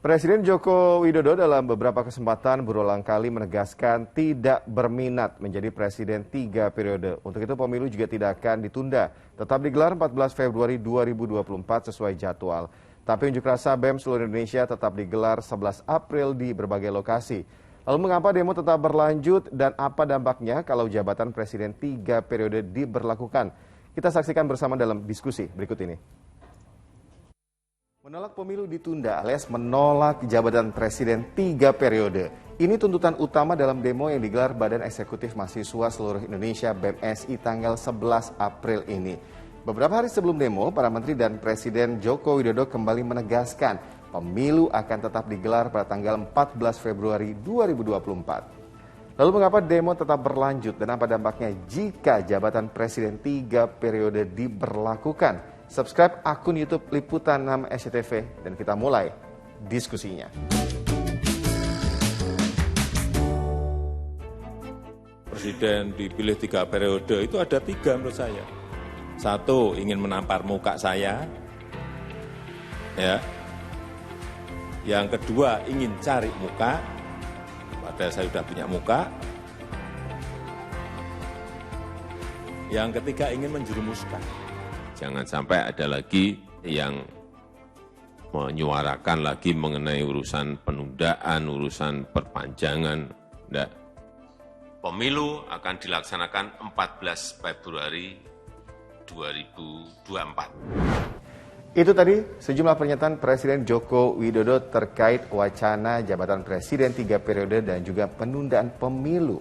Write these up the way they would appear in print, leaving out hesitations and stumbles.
Presiden Joko Widodo dalam beberapa kesempatan berulang kali menegaskan tidak berminat menjadi presiden 3 periode. Untuk itu pemilu juga tidak akan ditunda, tetap digelar 14 Februari 2024 sesuai jadwal. Tapi unjuk rasa BEM seluruh Indonesia tetap digelar 11 April di berbagai lokasi. Lalu mengapa demo tetap berlanjut dan apa dampaknya kalau jabatan presiden 3 periode diberlakukan? Kita saksikan bersama dalam diskusi berikut ini. Menolak pemilu ditunda alias menolak jabatan presiden 3 periode. Ini tuntutan utama dalam demo yang digelar Badan Eksekutif Mahasiswa Seluruh Indonesia BMSI tanggal 11 April ini. Beberapa hari sebelum demo, para menteri dan Presiden Joko Widodo kembali menegaskan pemilu akan tetap digelar pada tanggal 14 Februari 2024. Lalu mengapa demo tetap berlanjut dan apa dampaknya jika jabatan presiden 3 periode diberlakukan? Subscribe akun YouTube Liputan 6 SCTV dan kita mulai diskusinya. Presiden dipilih 3 periode itu ada 3 menurut saya. 1, ingin menampar muka saya. Ya. Yang kedua, ingin cari muka. Padahal saya sudah punya muka. Yang ketiga, ingin menjerumuskan. Jangan sampai ada lagi yang menyuarakan lagi mengenai urusan penundaan, urusan perpanjangan. Tidak. Pemilu akan dilaksanakan 14 Februari 2024. Itu tadi sejumlah pernyataan Presiden Joko Widodo terkait wacana jabatan presiden 3 periode dan juga penundaan pemilu.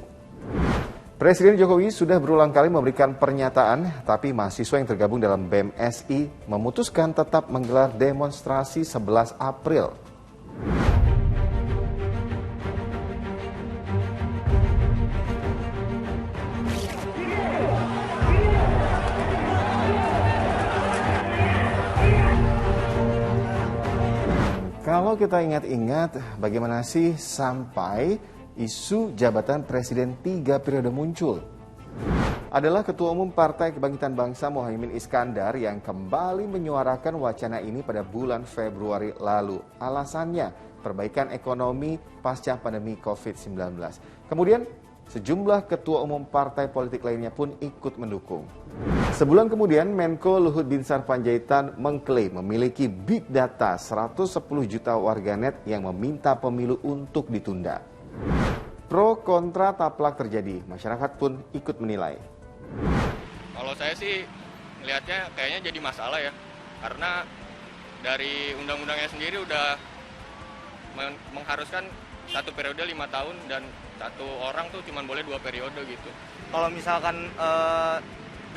Presiden Jokowi sudah berulang kali memberikan pernyataan, tapi mahasiswa yang tergabung dalam BMSI memutuskan tetap menggelar demonstrasi 11 April. Kalau kita ingat-ingat, bagaimana sih sampai isu jabatan presiden 3 periode muncul? Adalah Ketua Umum Partai Kebangkitan Bangsa Muhaimin Iskandar yang kembali menyuarakan wacana ini pada bulan Februari lalu. Alasannya, perbaikan ekonomi pasca pandemi COVID-19. Kemudian, sejumlah ketua umum partai politik lainnya pun ikut mendukung. Sebulan kemudian, Menko Luhut Binsar Panjaitan mengklaim memiliki big data 110 juta warganet yang meminta pemilu untuk ditunda. Pro kontra taplak terjadi, masyarakat pun ikut menilai. Kalau saya sih melihatnya kayaknya jadi masalah ya, karena dari undang-undangnya sendiri udah mengharuskan 1 periode 5 tahun dan 1 orang tuh cuma boleh 2 periode gitu. Kalau misalkan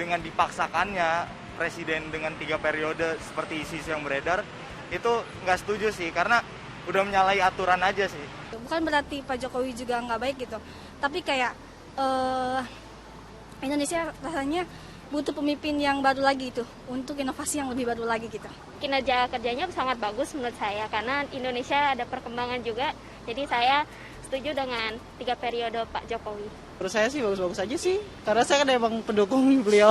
dengan dipaksakannya presiden dengan 3 periode seperti isu-isu yang beredar, itu nggak setuju sih, karena udah menyalahi aturan aja sih. Bukan berarti Pak Jokowi juga nggak baik gitu, tapi kayak Indonesia rasanya butuh pemimpin yang baru lagi itu untuk inovasi yang lebih baru lagi gitu. Kinerja kerjanya sangat bagus menurut saya karena Indonesia ada perkembangan juga, jadi saya setuju dengan 3 periode Pak Jokowi. Menurut saya sih bagus-bagus aja sih, karena saya kan emang pendukung beliau.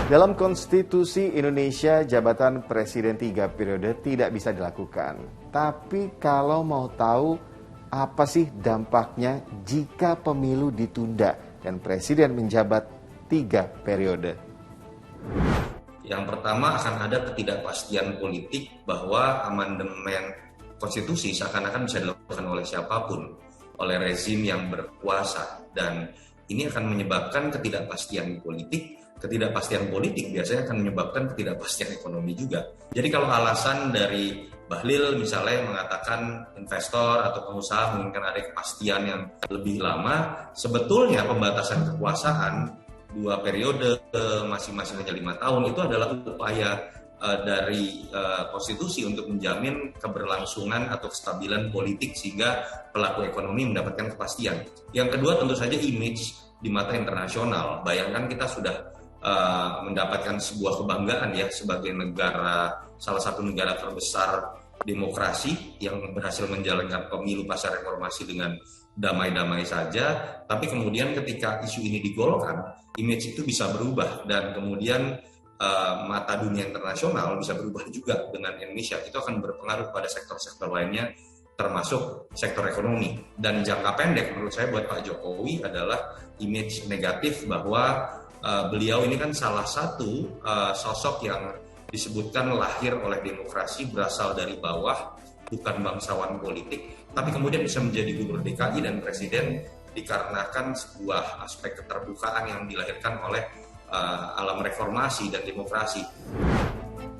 Dalam konstitusi Indonesia, jabatan presiden 3 periode tidak bisa dilakukan. Tapi kalau mau tahu apa sih dampaknya jika pemilu ditunda dan presiden menjabat 3 periode? Yang pertama akan ada ketidakpastian politik bahwa amandemen konstitusi seakan-akan bisa dilakukan oleh siapapun, oleh rezim yang berkuasa, dan ini akan menyebabkan ketidakpastian politik. Ketidakpastian politik biasanya akan menyebabkan ketidakpastian ekonomi juga. Jadi kalau alasan dari Bahlil misalnya mengatakan investor atau pengusaha menginginkan ada kepastian yang lebih lama, sebetulnya pembatasan kekuasaan 2 periode masing-masing hanya 5 tahun itu adalah upaya dari konstitusi untuk menjamin keberlangsungan atau kestabilan politik sehingga pelaku ekonomi mendapatkan kepastian. Yang kedua tentu saja image di mata internasional. Bayangkan kita sudah mendapatkan sebuah kebanggaan ya sebagai negara, salah satu negara terbesar demokrasi yang berhasil menjalankan pemilu pasca reformasi dengan damai-damai saja, tapi kemudian ketika isu ini digolkan, image itu bisa berubah dan kemudian mata dunia internasional bisa berubah juga dengan Indonesia, itu akan berpengaruh pada sektor-sektor lainnya, termasuk sektor ekonomi. Dan jangka pendek menurut saya buat Pak Jokowi adalah image negatif bahwa beliau ini kan salah satu sosok yang disebutkan lahir oleh demokrasi, berasal dari bawah, bukan bangsawan politik, tapi kemudian bisa menjadi gubernur DKI dan presiden dikarenakan sebuah aspek keterbukaan yang dilahirkan oleh alam reformasi dan demokrasi.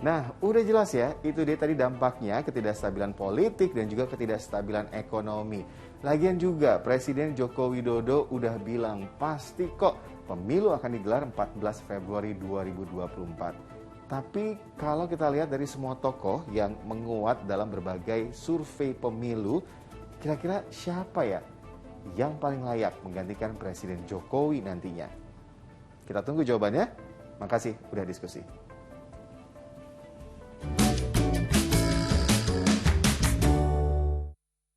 Nah, udah jelas ya, itu dia tadi dampaknya ketidakstabilan politik dan juga ketidakstabilan ekonomi. Lagian juga Presiden Joko Widodo udah bilang pasti kok pemilu akan digelar 14 Februari 2024. Tapi kalau kita lihat dari semua tokoh yang menguat dalam berbagai survei pemilu, kira-kira siapa ya yang paling layak menggantikan Presiden Jokowi nantinya? Kita tunggu jawabannya. Makasih udah diskusi.